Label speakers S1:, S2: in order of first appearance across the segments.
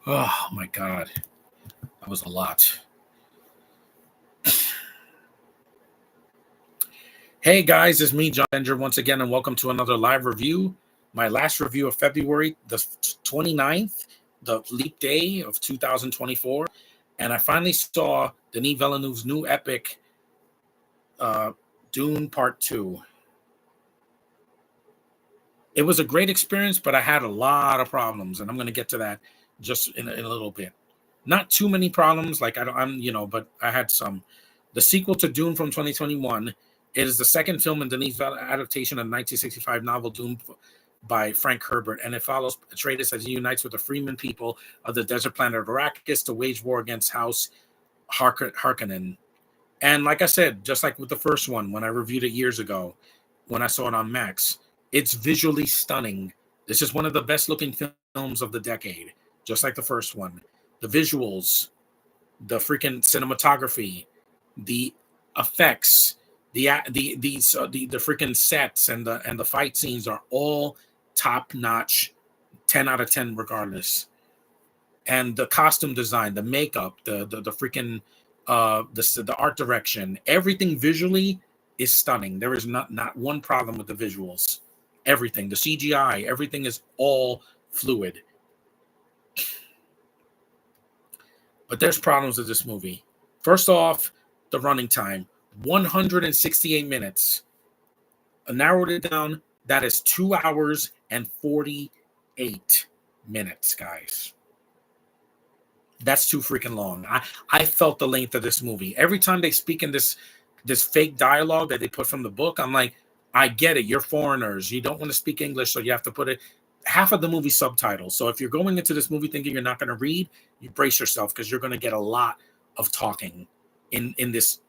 S1: Oh my God, that was a lot. Hey guys, it's me, John Benger, once again, and welcome to another live review. My last review of February the 29th, the leap day of 2024. And I finally saw Denis Villeneuve's new epic, uh, Dune Part 2. It was a great experience, but I had a lot of problems, and I'm going to get to that just in a little bit. Not too many problems, like but I had some. The sequel to Dune from 2021. It is the second film in Denis' adaptation of the 1965 novel Dune by Frank Herbert, and it follows Atreides as he unites with the freeman people of the desert planet of Arrakis to wage war against House Harkonnen. And like I said, just like with the first one, when I reviewed it years ago, when I saw it on Max, it's visually stunning. This is one of the best looking films of the decade, just like the first one. The visuals, the freaking cinematography, the effects, the freaking sets and the fight scenes are all top notch, 10 out of 10 regardless. And the costume design, the makeup, the freaking the art direction, everything visually is stunning. There is not one problem with the visuals. Everything, the CGI, everything is all fluid. But there's problems with this movie. First off, the running time, 168 minutes. I narrowed it down. That is 2 hours and 48 minutes, guys. That's too freaking long. I felt the length of this movie. Every time they speak in this fake dialogue that they put from the book, I'm like, I get it. You're foreigners. You don't want to speak English, so you have to put it half of the movie subtitles. So if you're going into this movie thinking you're not going to read, you brace yourself because you're going to get a lot of talking in this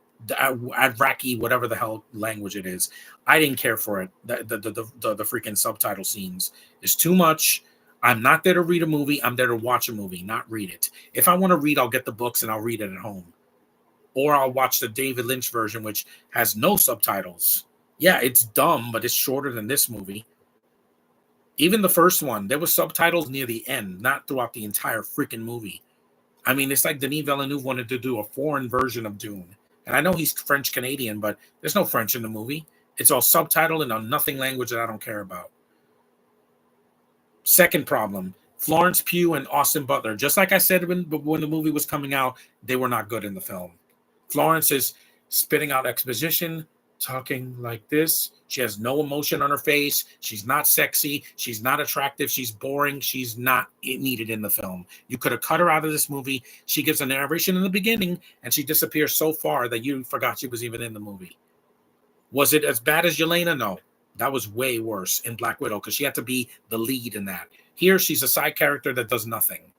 S1: Iraqi, whatever the hell language it is. I didn't care for it. The freaking subtitle scenes is too much. I'm not there to read a movie. I'm there to watch a movie, not read it. If I want to read, I'll get the books and I'll read it at home. Or I'll watch the David Lynch version, which has no subtitles. Yeah, it's dumb, but it's shorter than this movie. Even the first one, there was subtitles near the end, not throughout the entire freaking movie. I mean, it's like Denis Villeneuve wanted to do a foreign version of Dune. And I know he's French-Canadian, but there's no French in the movie. It's all subtitled in a nothing language that I don't care about. Second problem, Florence Pugh and Austin Butler. Just like I said when the movie was coming out, they were not good in the film. Florence is spitting out exposition, talking like this. She has no emotion on her face. She's not sexy. She's not attractive. She's boring. She's not needed in the film. You could have cut her out of this movie. She gives a narration in the beginning, and she disappears so far that you forgot she was even in the movie. Was it as bad as Yelena? No. That was way worse in Black Widow because she had to be the lead in that. Here, she's a side character that does nothing.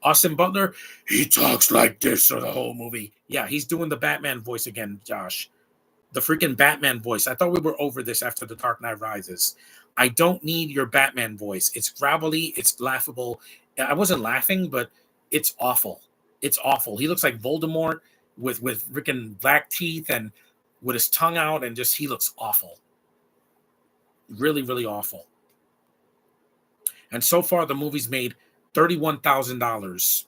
S1: Austin Butler, he talks like this for the whole movie. Yeah, he's doing the Batman voice again, Josh. The freaking Batman voice. I thought we were over this after The Dark Knight Rises. I don't need your Batman voice. It's gravelly. It's laughable. I wasn't laughing, but it's awful. It's awful. He looks like Voldemort with freaking black teeth and with his tongue out, and just he looks awful. Really, really awful. And so far, the movie's made $31,000.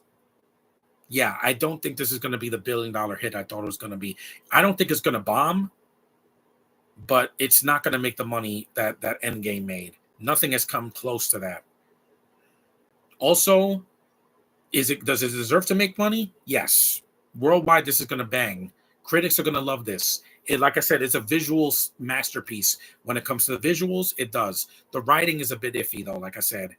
S1: Yeah, I don't think this is going to be the $1 billion hit I thought it was going to be. I don't think it's going to bomb, but it's not going to make the money that Endgame made. Nothing has come close to that. Also, does it deserve to make money? Yes. Worldwide, this is going to bang. Critics are going to love this. Like I said, it's a visual masterpiece. When it comes to the visuals, it does. The writing is a bit iffy, though. Like I said,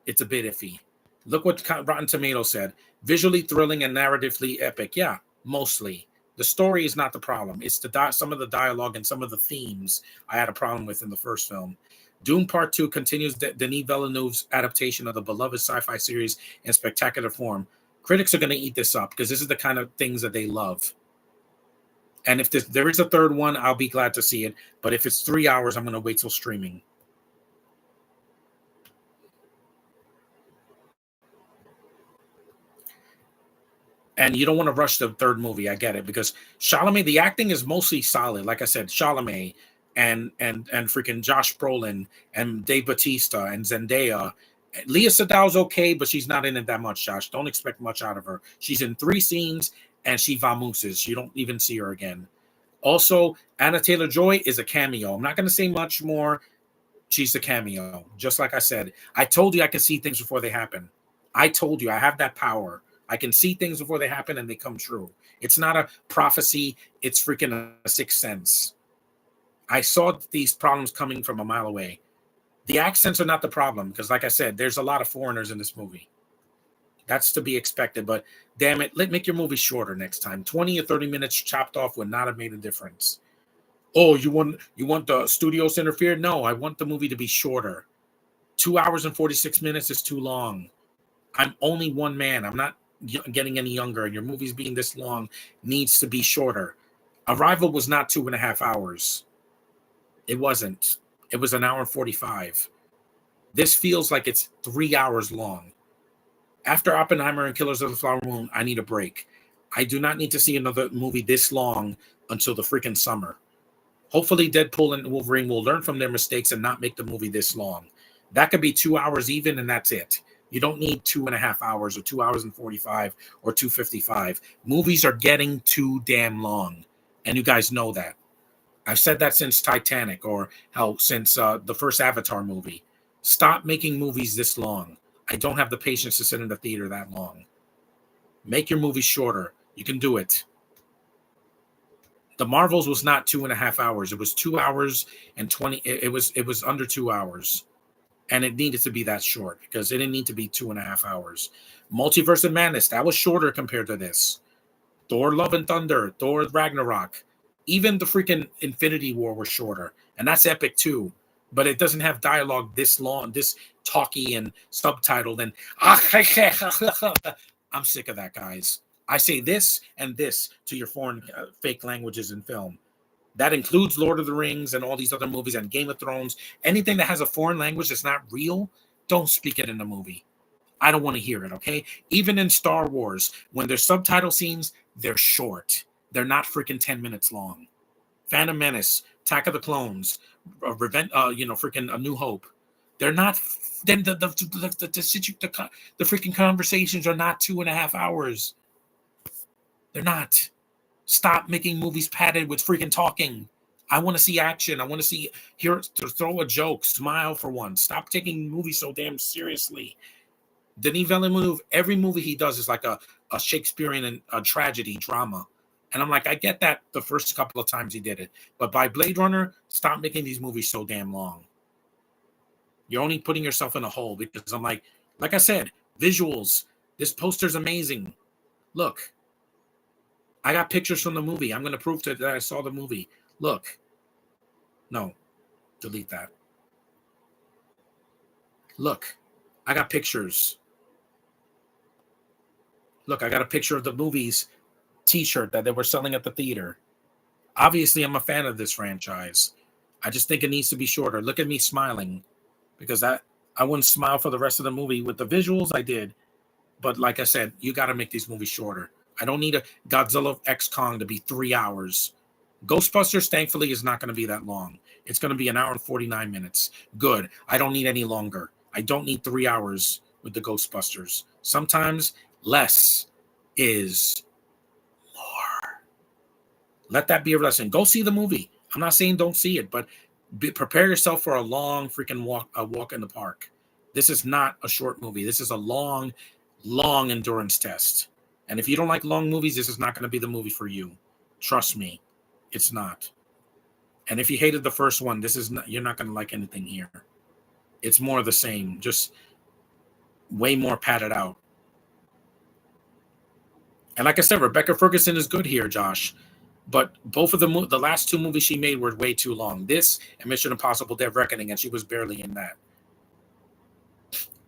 S1: it's a bit iffy. Look what Rotten Tomatoes said. Visually thrilling and narratively epic. Yeah, mostly. The story is not the problem. It's some of the dialogue and some of the themes I had a problem with in the first film. Dune Part 2 continues Denis Villeneuve's adaptation of the beloved sci-fi series in spectacular form. Critics are going to eat this up because this is the kind of things that they love. And if there is a third one, I'll be glad to see it. But if it's 3 hours, I'm going to wait till streaming. And you don't want to rush the third movie. I get it. Because Chalamet, the acting is mostly solid. Like I said, Chalamet and freaking Josh Brolin and Dave Bautista and Zendaya Leah Sedow's okay, but she's not in it that much, Josh. Don't expect much out of her. She's in 3 scenes and she vamooses. You don't even see her again. Also, Anna Taylor-Joy is a cameo. I'm not going to say much more. She's a cameo. Just like I said, I told you I can see things before they happen. I told you I have that power. I can see things before they happen and they come true. It's not a prophecy. It's freaking a sixth sense. I saw these problems coming from a mile away. The accents are not the problem because, like I said, there's a lot of foreigners in this movie. That's to be expected, but damn it, make your movie shorter next time. 20 or 30 minutes chopped off would not have made a difference. Oh, you want the studios to interfere? No, I want the movie to be shorter. 2 hours and 46 minutes is too long. I'm only one man. I'm not getting any younger, and your movies being this long needs to be shorter. Arrival was not 2.5 hours. It wasn't. It was 1 hour and 45. This feels like it's 3 hours long. After Oppenheimer and Killers of the Flower Moon, I need a break. I do not need to see another movie this long until the freaking summer. Hopefully Deadpool and Wolverine will learn from their mistakes and not make the movie this long. That could be 2 hours even, and that's it. You don't need 2.5 hours or 2 hours and 45 or 2:55. Movies are getting too damn long, and you guys know that. I've said that since Titanic, or hell, since the first Avatar movie. Stop making movies this long. I don't have the patience to sit in the theater that long. Make your movies shorter. You can do it. The Marvels was not 2.5 hours. It was 2 hours and 20. It was under 2 hours. And it needed to be that short because it didn't need to be 2.5 hours. Multiverse of Madness, that was shorter compared to this. Thor Love and Thunder, Thor Ragnarok. Even the freaking Infinity War was shorter. And that's epic too. But it doesn't have dialogue this long, this talky and subtitled. And I'm sick of that, guys. I say this and this to your foreign fake languages in film. That includes Lord of the Rings and all these other movies and Game of Thrones. Anything that has a foreign language that's not real, don't speak it in the movie. I don't want to hear it, okay? Even in Star Wars, when there's subtitle scenes, they're short. They're not freaking 10 minutes long. Phantom Menace, Attack of the Clones, freaking A New Hope. They're not. Then the freaking conversations are not 2.5 hours. They're not. Stop making movies padded with freaking talking. I want to see action. I want to throw a joke, smile for once. Stop taking movies so damn seriously. Denis Villeneuve, every movie he does is like a Shakespearean and a tragedy drama. And I'm like, I get that the first couple of times he did it. But by Blade Runner, stop making these movies so damn long. You're only putting yourself in a hole because I'm like I said, visuals. This poster's amazing. Look. I got pictures from the movie. I'm going to prove that I saw the movie. Look. No. Delete that. Look. I got pictures. Look, I got a picture of the movie's t-shirt that they were selling at the theater. Obviously, I'm a fan of this franchise. I just think it needs to be shorter. Look at me smiling. Because I wouldn't smile for the rest of the movie. With the visuals, I did. But like I said, you got to make these movies shorter. I don't need a Godzilla X Kong to be 3 hours. Ghostbusters, thankfully, is not going to be that long. It's going to be 1 hour and 49 minutes. Good. I don't need any longer. I don't need 3 hours with the Ghostbusters. Sometimes less is more. Let that be a lesson. Go see the movie. I'm not saying don't see it, but prepare yourself for a long freaking walk in the park. This is not a short movie. This is a long endurance test. And if you don't like long movies, this is not going to be the movie for you. Trust me, it's not. And if you hated the first one, you're not going to like anything here. It's more of the same, just way more padded out. And like I said, Rebecca Ferguson is good here, Josh. But both of the last 2 movies she made were way too long. This and Mission Impossible: Dead Reckoning, and she was barely in that.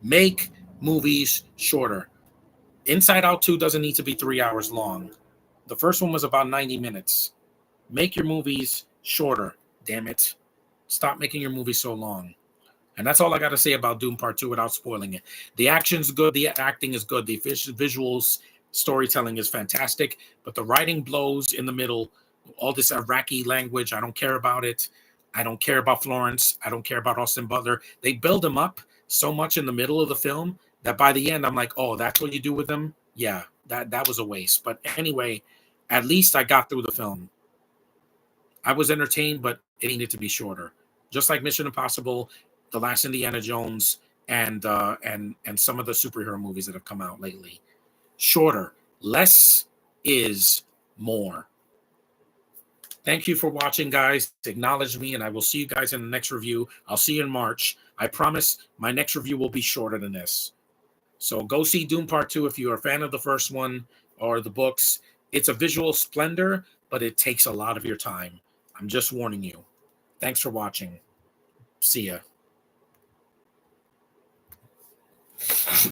S1: Make movies shorter. Inside Out 2 doesn't need to be 3 hours long. The first one was about 90 minutes. Make your movies shorter, damn it. Stop making your movies so long. And that's all I got to say about Dune Part 2 without spoiling it. The action's good. The acting is good. The visuals, storytelling is fantastic. But the writing blows in the middle. All this Iraqi language, I don't care about it. I don't care about Florence. I don't care about Austin Butler. They build him up, so much in the middle of the film that by the end I'm like, oh, that's what you do with them? Yeah, that was a waste. But anyway, at least I got through the film. I was entertained, but it needed to be shorter. Just like Mission Impossible, The Last Indiana Jones, and some of the superhero movies that have come out lately. Shorter. Less is more. Thank you for watching, guys. Acknowledge me, and I will see you guys in the next review. I'll see you in March. I promise my next review will be shorter than this. So go see Dune Part 2 if you're a fan of the first one or the books. It's a visual splendor, but it takes a lot of your time. I'm just warning you. Thanks for watching. See ya.